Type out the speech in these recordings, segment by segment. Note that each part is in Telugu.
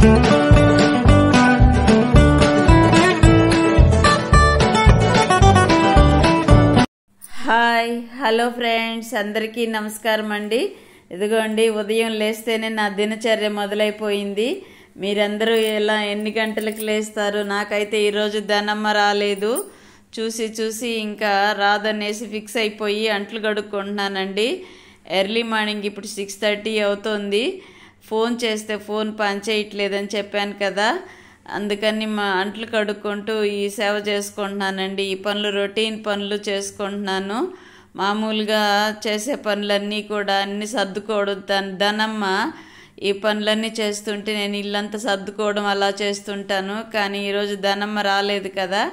హాయ్ హలో ఫ్రెండ్స్, అందరికీ నమస్కారం అండి. ఇదిగోండి, ఉదయం లేస్తేనే నా దినచర్య మొదలైపోయింది. మీరందరూ ఎన్ని గంటలకు లేస్తారు? నాకైతే ఈరోజు ధనమ్మ రాలేదు. చూసి ఇంకా రాదనేసి ఫిక్స్ అయిపోయి అంట్లు కడుక్కుంటున్నానండి. ఎర్లీ మార్నింగ్ ఇప్పుడు 6:30 అవుతోంది. ఫోన్ చేస్తే ఫోన్ పనిచేయట్లేదని చెప్పాను కదా, అందుకని మా అంట్లు కడుక్కుంటూ ఈ సేవ చేసుకుంటున్నానండి. ఈ పనులు రొటీన్ పనులు చేసుకుంటున్నాను. మామూలుగా చేసే పనులన్నీ కూడా అన్నీ సర్దుకోవడం. ధనమ్మ ఈ పనులన్నీ చేస్తుంటే నేను ఇల్లంతా సర్దుకోవడం అలా చేస్తుంటాను. కానీ ఈరోజు ధనమ్మ రాలేదు కదా,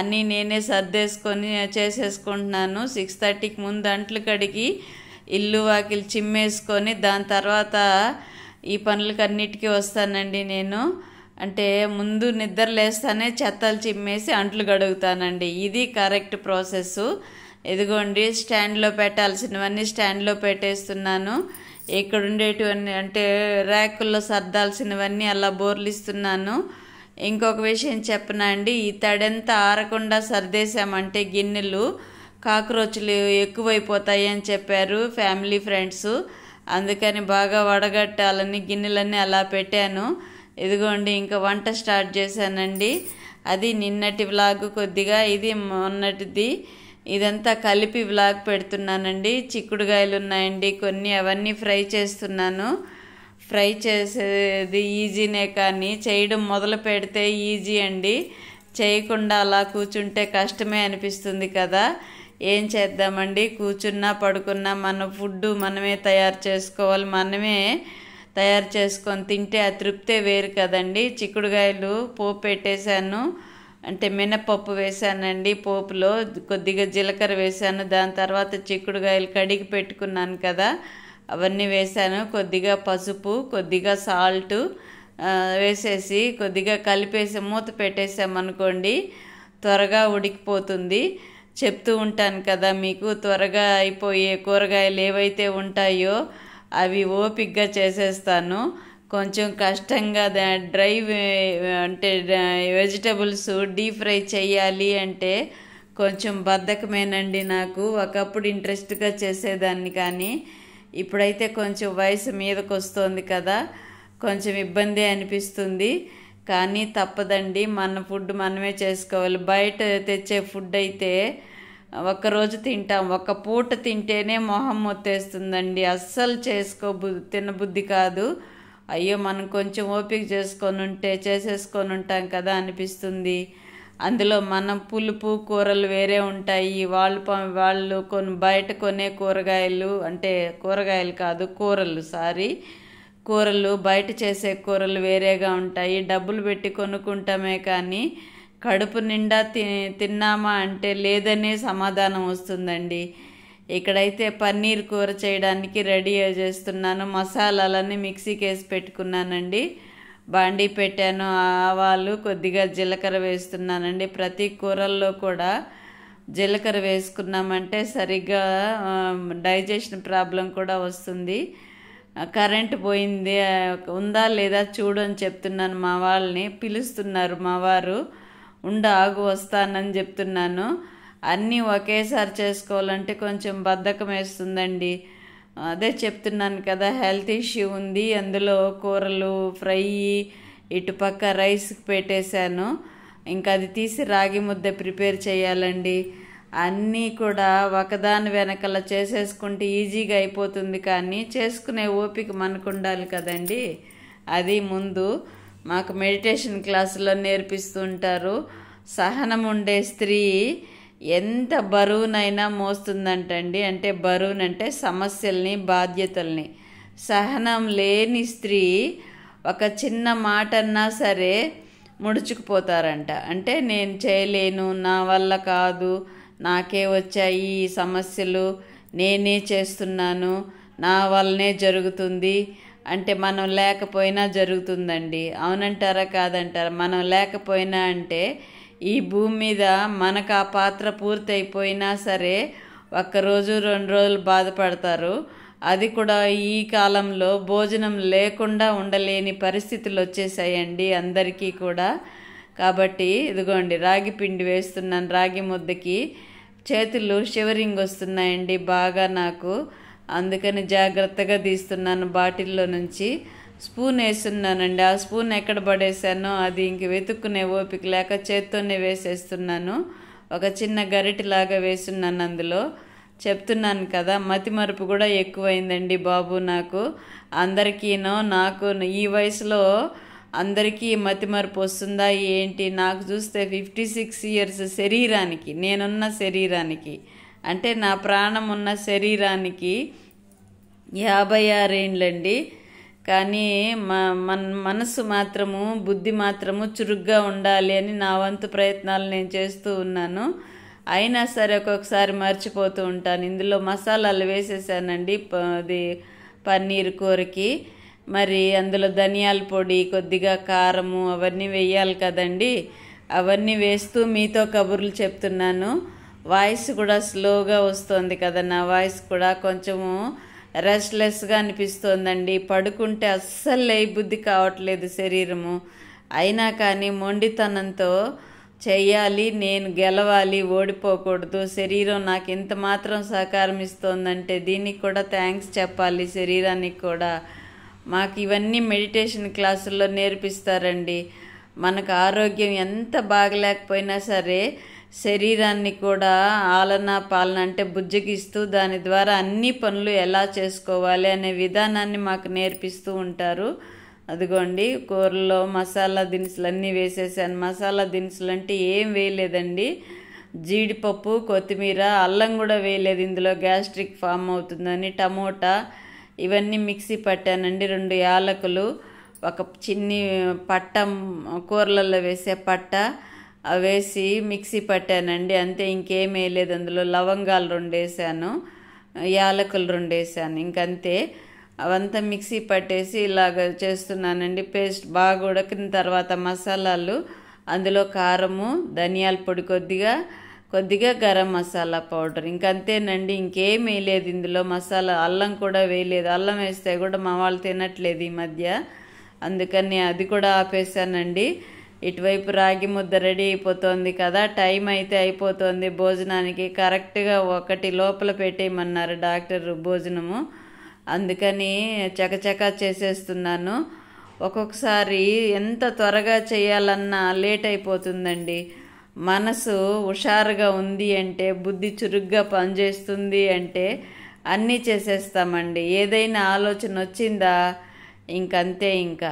అన్నీ నేనే సర్దేసుకొని చేసేసుకుంటున్నాను. 6:30కి ముందు అంట్లు కడిగి ఇల్లు వాకిలి చిమ్మేసుకొని దాని తర్వాత ఈ పనులకన్నిటికీ వస్తానండి. నేను అంటే ముందు నిద్ర లేస్తానే చెత్తలు చిమ్మేసి అంట్లు కడుగుతానండి. ఇది కరెక్ట్ ప్రాసెస్. ఇదిగోండి, స్టాండ్లో పెట్టాల్సినవన్నీ స్టాండ్లో పెట్టేస్తున్నాను. ఇక్కడ ఉండేటివన్నీ అంటే ర్యాకుల్లో సర్దాల్సినవన్నీ అలా బోర్లిస్తున్నాను. ఇంకొక విషయం చెప్పనా అండి, ఈ తడంతా ఆరకుండా సర్దేశామంటే గిన్నెలు కాక్రోచ్లు ఎక్కువైపోతాయి అని చెప్పారు ఫ్యామిలీ ఫ్రెండ్స్. అందుకని బాగా వడగట్టాలని గిన్నెలన్నీ అలా పెట్టాను. ఇదిగోండి, ఇంకా వంట స్టార్ట్ చేశానండి. అది నిన్నటి వ్లాగ్ కొద్దిగా, ఇది మొన్నటిది. ఇదంతా కలిపి వ్లాగ్ పెడుతున్నానండి. చిక్కుడుకాయలు ఉన్నాయండి కొన్ని, అవన్నీ ఫ్రై చేస్తున్నాను. ఫ్రై చేసేది ఈజీనే, కానీ చేయడం మొదలు పెడితే ఈజీ అండి. చేయకుండా అలా కూర్చుంటే కష్టమే అనిపిస్తుంది కదా. ఏం చేద్దామండి, కూర్చున్నా పడుకున్నా మన ఫుడ్ మనమే తయారు చేసుకోవాలి. మనమే తయారు చేసుకొని తింటే ఆ తృప్తే వేరు కదండి. చిక్కుడుకాయలు పోపు పెట్టేశాను, అంటే మినపప్పు వేసానండి. పోపులో కొద్దిగా జీలకర్ర వేసాను. దాని తర్వాత చిక్కుడుకాయలు కడిగి పెట్టుకున్నాను కదా, అవన్నీ వేసాను. కొద్దిగా పసుపు, కొద్దిగా సాల్ట్ వేసేసి కొద్దిగా కలిపేసి మూత పెట్టేసామనుకోండి, త్వరగా ఉడికిపోతుంది. చెప్తూ ఉంటాను కదా మీకు, త్వరగా అయిపోయే కూరగాయలు ఏవైతే ఉంటాయో అవి ఓపిక్గా చేసేస్తాను. కొంచెం కష్టంగా డ్రై అంటే వెజిటబుల్స్ డీప్ ఫ్రై చేయాలి అంటే కొంచెం బద్ధకమేనండి నాకు. ఒకప్పుడు ఇంట్రెస్ట్గా చేసేదాన్ని, కానీ ఇప్పుడైతే కొంచెం వయసు మీదకి వస్తుంది కదా, కొంచెం ఇబ్బంది అనిపిస్తుంది. కానీ తప్పదండి, మన ఫుడ్ మనమే చేసుకోవాలి. బయట తెచ్చే ఫుడ్ అయితే ఒక్కరోజు తింటాం, ఒక్క పూట తింటేనే మొహం మొత్తేస్తుందండి. అస్సలు తినబుద్ధి కాదు. అయ్యో, మనం కొంచెం ఓపిక చేసేసుకొని ఉంటాం కదా అనిపిస్తుంది. అందులో మనం పులుపు కూరలు వేరే ఉంటాయి. వాళ్ళు బయట కొనే కూరగాయలు, అంటే కూరగాయలు కాదు కూరలు బయట చేసే కూరలు వేరేగా ఉంటాయి. డబ్బులు పెట్టి కొనుక్కుంటామే కానీ కడుపు నిండా తిన్నామా అంటే లేదనే సమాధానం వస్తుందండి. ఇక్కడైతే పన్నీర్ కూర చేయడానికి రెడీ చేస్తున్నాను. మసాలాలన్నీ మిక్సీకి వేసి పెట్టుకున్నానండి. బాండీ పెట్టాను, ఆవాలు, కొద్దిగా జీలకర్ర వేస్తున్నానండి. ప్రతి కూరల్లో కూడా జీలకర్ర వేసుకున్నామంటే సరిగ్గా డైజెషన్ ప్రాబ్లం కూడా వస్తుంది. కరెంటు పోయింది, ఉందా లేదా చూడని చెప్తున్నాను. మా వాళ్ళని పిలుస్తున్నారు, మా వారు. ఆగు వస్తానని చెప్తున్నాను. అన్నీ ఒకేసారి చేసుకోవాలంటే కొంచెం బద్ధకం వేస్తుందండి. అదే చెప్తున్నాను కదా, హెల్త్ ఇష్యూ ఉంది. అందులో కూరలు ఫ్రై, ఇటుపక్క రైస్కి పెట్టేశాను. ఇంకా అది తీసి రాగి ముద్ద ప్రిపేర్ చేయాలండి. అన్నీ కూడా ఒకదాని వెనకల చేసేసుకుంటే ఈజీగా అయిపోతుంది, కానీ చేసుకునే ఓపిక మనకు ఉండాలి కదండి. అది ముందు మాకు మెడిటేషన్ క్లాసులో నేర్పిస్తూ ఉంటారు. సహనం ఉండే స్త్రీ ఎంత బరువునైనా మోస్తుందంటండి. అంటే బరువునంటే సమస్యల్ని, బాధ్యతల్ని. సహనం లేని స్త్రీ ఒక చిన్న మాట అన్నా సరే ముడుచుకుపోతారంట. అంటే నేను చేయలేను, నా వల్ల కాదు, నాకే వచ్చాయి ఈ సమస్యలు, నేనే చేస్తున్నాను, నా వల్లనే జరుగుతుంది అంటే మనం లేకపోయినా జరుగుతుందండి. అవునంటారా కాదంటారా? మనం లేకపోయినా అంటే ఈ భూమి మీద మనకు ఆ పాత్ర పూర్తయిపోయినా సరే 1 రోజు 2 రోజులు బాధపడతారు. అది కూడా ఈ కాలంలో భోజనం లేకుండా ఉండలేని పరిస్థితులు వచ్చేసాయండి అందరికీ కూడా. కాబట్టి ఇదిగోండి రాగి పిండి వేస్తున్నాను. రాగి ముద్దకి చేతులు షివరింగ్ వస్తున్నాయండి బాగా నాకు, అందుకని జాగ్రత్తగా తీస్తున్నాను బాటిల్లో నుంచి. స్పూన్ వేస్తున్నానండి. ఆ స్పూన్ ఎక్కడ పడేసానో అది ఇంక వెతుక్కునే ఓపిక లేక చేత్తోనే వేసేస్తున్నాను. ఒక చిన్న గరిటెలాగా వేస్తున్నాను అందులో. చెప్తున్నాను కదా, మతిమరుపు కూడా ఎక్కువైందండి బాబు నాకు. అందరికీనో నాకు ఈ వయసులో అందరికీ మతిమరుపు వస్తుందా ఏంటి? నాకు చూస్తే 56 ఇయర్స్ శరీరానికి, నేనున్న శరీరానికి అంటే నా ప్రాణం ఉన్న శరీరానికి 56 ఏండ్లండి. కానీ మనసు మాత్రము, బుద్ధి మాత్రము చురుగ్గా ఉండాలి అని నా వంతు ప్రయత్నాలు నేను చేస్తూ ఉన్నాను. అయినా సరే ఒక్కొక్కసారి మర్చిపోతూ ఉంటాను. ఇందులో మసాలాలు వేసేసానండి అది పన్నీర్ కూరకి. మరి అందులో ధనియాల పొడి, కొద్దిగా కారము అవన్నీ వేయాలి కదండి. అవన్నీ వేస్తూ మీతో కబుర్లు చెప్తున్నాను. వాయిస్ కూడా స్లోగా వస్తుంది కదా, నా వాయిస్ కూడా కొంచెము రెస్ట్లెస్గా అనిపిస్తోందండి. పడుకుంటే అస్సలు లేబుద్ధి కావట్లేదు శరీరము. అయినా కానీ మొండితనంతో చెయ్యాలి, నేను గెలవాలి, ఓడిపోకూడదు. శరీరం నాకు ఇంత మాత్రం సహకారం ఇస్తోందంటే దీనికి కూడా థ్యాంక్స్ చెప్పాలి శరీరానికి కూడా. మాకు ఇవన్నీ మెడిటేషన్ క్లాసుల్లో నేర్పిస్తారండి. మనకు ఆరోగ్యం ఎంత బాగలేకపోయినా సరే శరీరాన్ని కూడా ఆలన పాలన అంటే బుజ్జగిస్తూ దాని ద్వారా అన్ని పనులు ఎలా చేసుకోవాలి అనే విధానాన్ని మాకు నేర్పిస్తూ ఉంటారు. అదిగోండి కూరలో మసాలా దినుసులు అన్నీ వేసేసాను. మసాలా దినుసులు అంటే ఏం వేయలేదండి. జీడిపప్పు, కొత్తిమీర, అల్లం కూడా వేయలేదు ఇందులో, గ్యాస్ట్రిక్ ఫామ్ అవుతుందని. టమోటా ఇవన్నీ మిక్సీ పట్టానండి. 2 యాలకులు, ఒక చిన్ని పట్ట, కూరలలో వేసే పట్ట వేసి మిక్సీ పట్టానండి. అంతే, ఇంకేం వేయలేదు అందులో. లవంగాలు 2 వేసాను, యాలకులు 2 వేసాను, ఇంకంతే. అవంతా మిక్సీ పట్టేసి ఇలాగ చేస్తున్నానండి. పేస్ట్ బాగా ఉడికిన తర్వాత మసాలాలు, అందులో కారము, ధనియాల పొడి కొద్దిగా గరం మసాలా పౌడర్, ఇంకంతేనండి. ఇంకేం వేయలేదు ఇందులో మసాలా. అల్లం కూడా వేయలేదు. అల్లం వేస్తే కూడా మా వాళ్ళు తినట్లేదు ఈ మధ్య, అందుకని అది కూడా ఆపేసానండి. ఇటువైపు రాగి ముద్ద రెడీ అయిపోతుంది కదా, టైం అయితే అయిపోతుంది భోజనానికి. కరెక్ట్గా 1 లోపల పెట్టేయమన్నారు డాక్టర్ భోజనము, అందుకని చకచకా చేసేస్తున్నాను. ఒక్కొక్కసారి ఎంత త్వరగా చేయాలన్నా లేట్ అయిపోతుందండి. మనసు హుషారుగా ఉంది అంటే, బుద్ధి చురుగ్గా పనిచేస్తుంది అంటే అన్నీ చేసేస్తామండి. ఏదైనా ఆలోచన వచ్చిందా ఇంకంతే, ఇంకా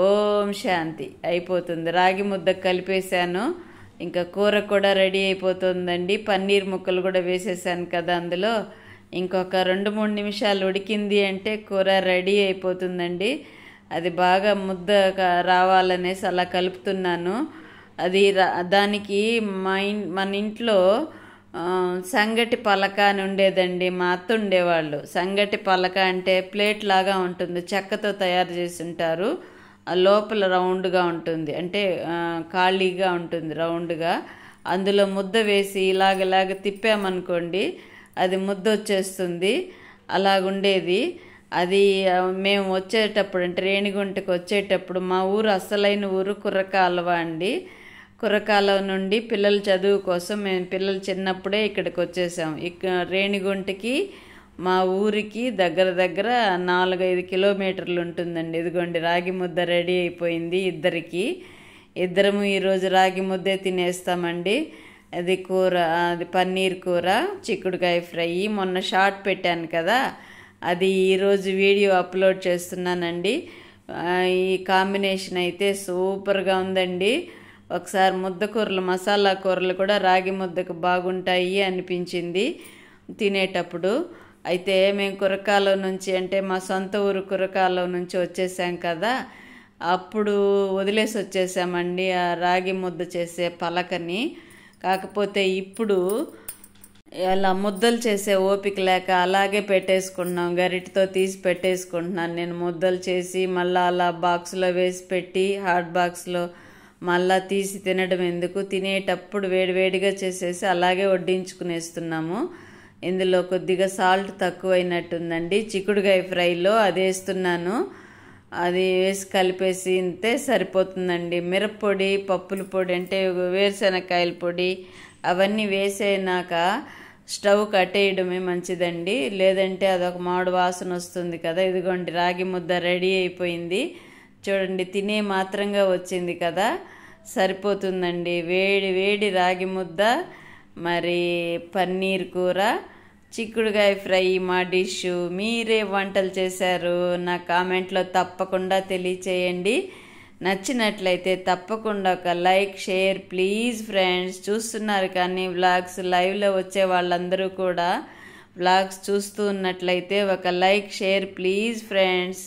ఓం శాంతి అయిపోతుంది. రాగి ముద్ద కలిపేశాను, ఇంకా కూర కూడా రెడీ అయిపోతుందండి. పన్నీర్ ముక్కలు కూడా వేసేసాను కదా అందులో. ఇంకొక 2-3 నిమిషాలు ఉడికింది అంటే కూర రెడీ అయిపోతుందండి. అది బాగా ముద్ద రావాలనేసి అలా కలుపుతున్నాను. అది దానికి మన ఇంట్లో సంగటి పలక అని ఉండేదండి. మా అత్త ఉండేవాళ్ళు. సంగటి పలక అంటే ప్లేట్ లాగా ఉంటుంది, చెక్కతో తయారు చేసి ఉంటారు. లోపల రౌండ్గా ఉంటుంది, అంటే ఖాళీగా ఉంటుంది రౌండ్గా. అందులో ముద్ద వేసి ఇలాగ తిప్పామనుకోండి అది ముద్ద వచ్చేస్తుంది. అలాగుండేది అది. మేము వచ్చేటప్పుడు అంటే రేణిగుంటకు వచ్చేటప్పుడు, మా ఊరు అసలైన ఊరు కుర్రకాలువ అండి. కుర్రకాలువ నుండి పిల్లల చదువు కోసం మేము పిల్లలు చిన్నప్పుడే ఇక్కడికి వచ్చేసాం. రేణిగుంటకి మా ఊరికి దగ్గర 4-5 కిలోమీటర్లు ఉంటుందండి. ఇదిగోండి రాగి ముద్ద రెడీ అయిపోయింది ఇద్దరము ఈరోజు రాగి ముద్దే తినేస్తామండి. అది కూర, అది పన్నీర్ కూర, చిక్కుడుకాయ ఫ్రై. మొన్న షార్ట్ పెట్టాను కదా, అది ఈరోజు వీడియో అప్లోడ్ చేస్తున్నానండి. ఈ కాంబినేషన్ అయితే సూపర్గా ఉందండి. ఒకసారి ముద్ద కూరలు, మసాలా కూరలు కూడా రాగి ముద్దకు బాగుంటాయి అనిపించింది తినేటప్పుడు. అయితే మేము కురకాలో నుంచి, అంటే మా సొంత ఊరు కురకాలో నుంచి వచ్చేసాం కదా, అప్పుడు వదిలేసి వచ్చేసామండి ఆ రాగి ముద్ద చేసే పలకని. కాకపోతే ఇప్పుడు అలా ముద్దలు చేసే ఓపిక లేక అలాగే పెట్టేసుకుంటున్నాం, గరిటతో తీసి పెట్టేసుకుంటున్నాను నేను. ముద్దలు చేసి మళ్ళీ అలా బాక్స్లో వేసి పెట్టి, హాట్ బాక్స్లో మళ్ళీ తీసి తినడం ఎందుకు, తినేటప్పుడు వేడివేడిగా చేసేసి అలాగే వడ్డించుకునేస్తున్నాము. ఇందులో కొద్దిగా సాల్ట్ తక్కువైనట్టుందండి. చిక్కుడుకాయ ఫ్రైలో అది వేస్తున్నాను. అది వేసి కలిపేసి ఇంతే సరిపోతుందండి. మిరప్పొడి, పప్పుల పొడి అంటే వేరుశనగకాయల పొడి అవన్నీ వేసేనాక స్టవ్ కట్టేయడమే మంచిదండి. లేదంటే అదొక మాడు వాసన వస్తుంది కదా. ఇదిగోండి రాగి ముద్ద రెడీ అయిపోయింది. చూడండి తినే మాత్రంగా వచ్చింది కదా, సరిపోతుందండి. వేడి వేడి రాగి ముద్ద, మరి పన్నీర్ కూర, చిక్కుడుకాయ ఫ్రై మా డిష్. మీరే వంటలు చేశారు నా కామెంట్లో తప్పకుండా తెలియచేయండి. నచ్చినట్లయితే తప్పకుండా ఒక లైక్, షేర్ ప్లీజ్ ఫ్రెండ్స్. చూస్తున్నారు కానీ వ్లాగ్స్ లైవ్లో వచ్చే వాళ్ళందరూ కూడా వ్లాగ్స్ చూస్తూ ఉన్నట్లయితే ఒక లైక్, షేర్ ప్లీజ్ ఫ్రెండ్స్.